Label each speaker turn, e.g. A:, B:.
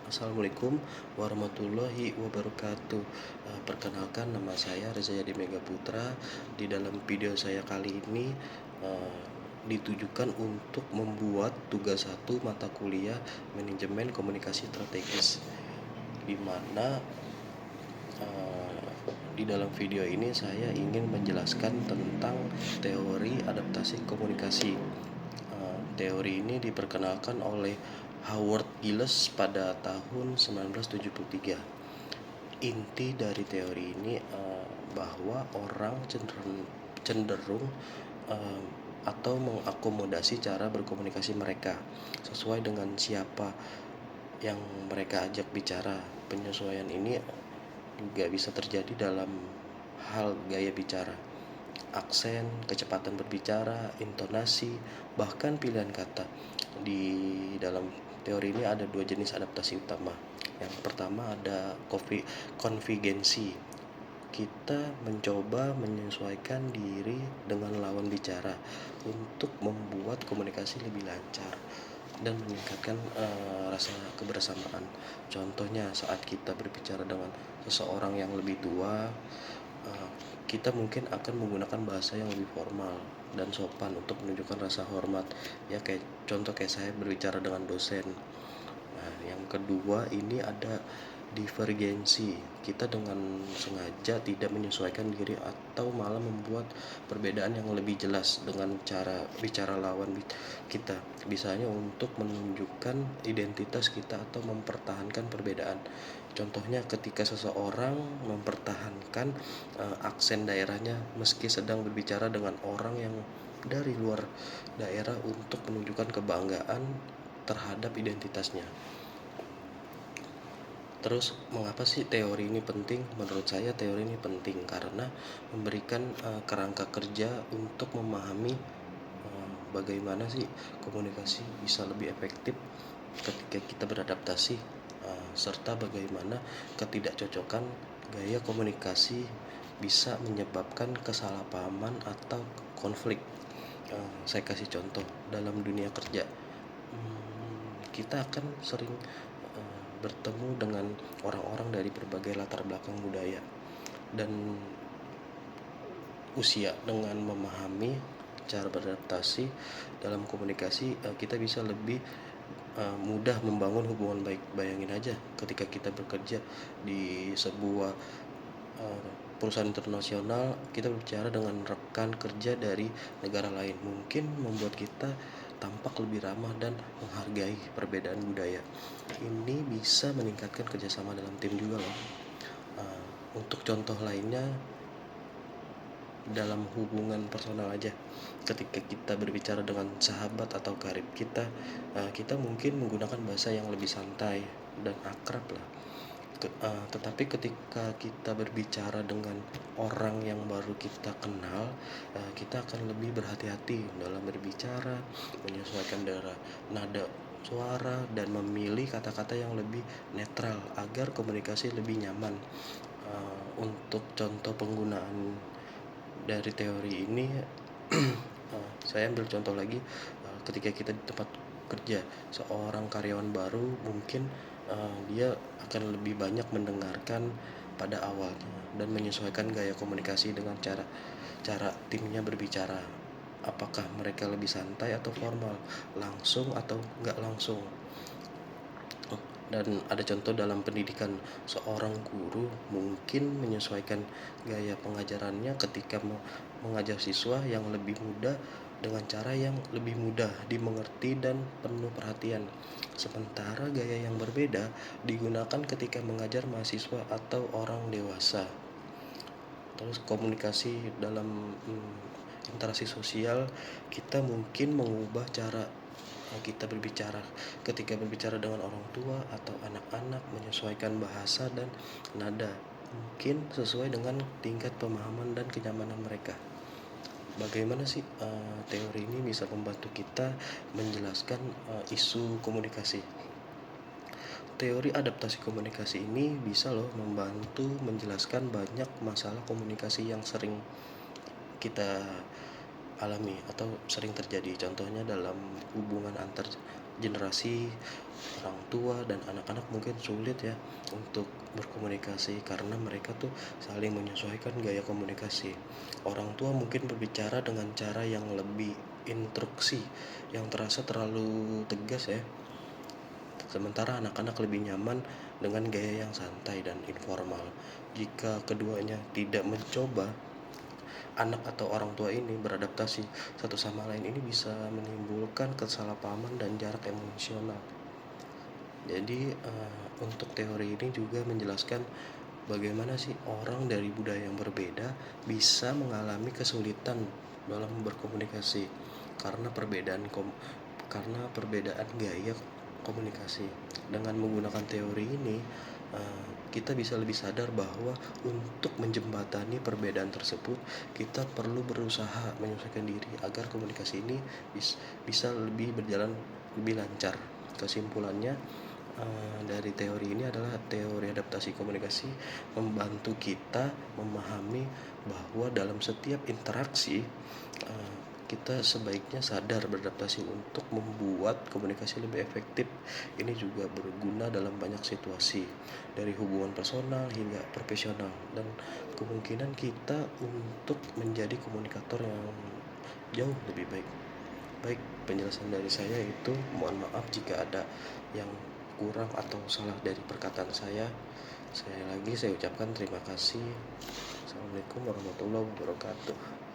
A: Assalamualaikum warahmatullahi wabarakatuh. Perkenalkan, nama saya Reza Yadi Mega Putra. Di dalam video saya kali ini eh, ditujukan untuk membuat tugas satu mata kuliah manajemen komunikasi strategis, di mana eh, di dalam video ini saya ingin menjelaskan tentang teori adaptasi komunikasi. Teori ini diperkenalkan oleh Howard Gilles pada tahun 1973. Inti dari teori ini bahwa orang cenderung eh, atau mengakomodasi cara berkomunikasi mereka sesuai dengan siapa yang mereka ajak bicara. Penyesuaian ini juga bisa terjadi dalam hal gaya bicara, aksen, kecepatan berbicara, intonasi, bahkan pilihan kata. Di dalam teori ini ada dua jenis adaptasi utama. Yang pertama ada konvergensi. Kita mencoba menyesuaikan diri dengan lawan bicara untuk membuat komunikasi lebih lancar dan meningkatkan rasa kebersamaan. Contohnya saat kita berbicara dengan seseorang yang lebih tua, uh, kita mungkin akan menggunakan bahasa yang lebih formal dan sopan untuk menunjukkan rasa hormat. Ya, kayak contoh kayak saya berbicara dengan dosen. Nah, yang kedua ini ada divergensi. Kita dengan sengaja tidak menyesuaikan diri atau malah membuat perbedaan yang lebih jelas dengan cara bicara lawan kita. Misalnya untuk menunjukkan identitas kita atau mempertahankan perbedaan. Contohnya ketika seseorang mempertahankan aksen daerahnya meski sedang berbicara dengan orang yang dari luar daerah untuk menunjukkan kebanggaan terhadap identitasnya. Terus mengapa sih teori ini penting? Menurut saya teori ini penting karena memberikan kerangka kerja untuk memahami bagaimana sih komunikasi bisa lebih efektif ketika kita beradaptasi, serta bagaimana ketidakcocokan gaya komunikasi bisa menyebabkan kesalahpahaman atau konflik. Saya kasih contoh dalam dunia kerja. Kita akan sering bertemu dengan orang-orang dari berbagai latar belakang budaya dan usia. Dengan memahami cara beradaptasi dalam komunikasi, kita bisa lebih mudah membangun hubungan baik. Bayangin aja ketika kita bekerja di sebuah perusahaan internasional, kita berbicara dengan rekan kerja dari negara lain, mungkin membuat kita tampak lebih ramah dan menghargai perbedaan budaya. Ini bisa meningkatkan kerjasama dalam tim juga loh. Untuk contoh lainnya, dalam hubungan personal aja, ketika kita berbicara dengan sahabat atau karib kita, kita mungkin menggunakan bahasa yang lebih santai dan akrab lah. Tetapi ketika kita berbicara dengan orang yang baru kita kenal, kita akan lebih berhati-hati dalam berbicara, menyesuaikan nada suara, dan memilih kata-kata yang lebih netral agar komunikasi lebih nyaman. Untuk contoh penggunaan dari teori ini, saya ambil contoh lagi. Ketika kita di tempat kerja, seorang karyawan baru mungkin dia akan lebih banyak mendengarkan pada awalnya dan menyesuaikan gaya komunikasi dengan cara timnya berbicara. Apakah mereka lebih santai atau formal, langsung atau nggak langsung. Dan ada contoh dalam pendidikan, seorang guru mungkin menyesuaikan gaya pengajarannya ketika mengajar siswa yang lebih muda dengan cara yang lebih mudah dimengerti dan penuh perhatian. Sementara gaya yang berbeda digunakan ketika mengajar mahasiswa atau orang dewasa. Terus komunikasi dalam interaksi sosial, kita mungkin mengubah cara kita berbicara ketika berbicara dengan orang tua atau anak-anak, menyesuaikan bahasa dan nada mungkin sesuai dengan tingkat pemahaman dan kenyamanan mereka. Bagaimana sih teori ini bisa membantu kita menjelaskan isu komunikasi? Teori adaptasi komunikasi ini bisa loh membantu menjelaskan banyak masalah komunikasi yang sering kita alami atau sering terjadi. Contohnya dalam hubungan antar generasi orang tua dan anak-anak mungkin sulit ya untuk berkomunikasi karena mereka tuh saling menyesuaikan gaya komunikasi. Orang tua mungkin berbicara dengan cara yang lebih instruksi, yang terasa terlalu tegas ya. Sementara anak-anak lebih nyaman dengan gaya yang santai dan informal. Jika keduanya tidak mencoba, anak atau orang tua ini beradaptasi satu sama lain, ini bisa menimbulkan kesalahpahaman dan jarak emosional. Jadi untuk teori ini juga menjelaskan bagaimana sih orang dari budaya yang berbeda bisa mengalami kesulitan dalam berkomunikasi karena perbedaan gaya komunikasi. Dengan menggunakan teori ini, kita bisa lebih sadar bahwa untuk menjembatani perbedaan tersebut, kita perlu berusaha menyesuaikan diri agar komunikasi ini bisa lebih berjalan lebih lancar. Kesimpulannya, dari teori ini adalah teori adaptasi komunikasi membantu kita memahami bahwa dalam setiap interaksi, kita sebaiknya sadar beradaptasi untuk membuat komunikasi lebih efektif. Ini juga berguna dalam banyak situasi, dari hubungan personal hingga profesional, dan kemungkinan kita untuk menjadi komunikator yang jauh lebih baik. Baik, penjelasan dari saya itu, mohon maaf jika ada yang kurang atau salah dari perkataan saya. Sekali lagi saya ucapkan terima kasih. Assalamualaikum warahmatullahi wabarakatuh.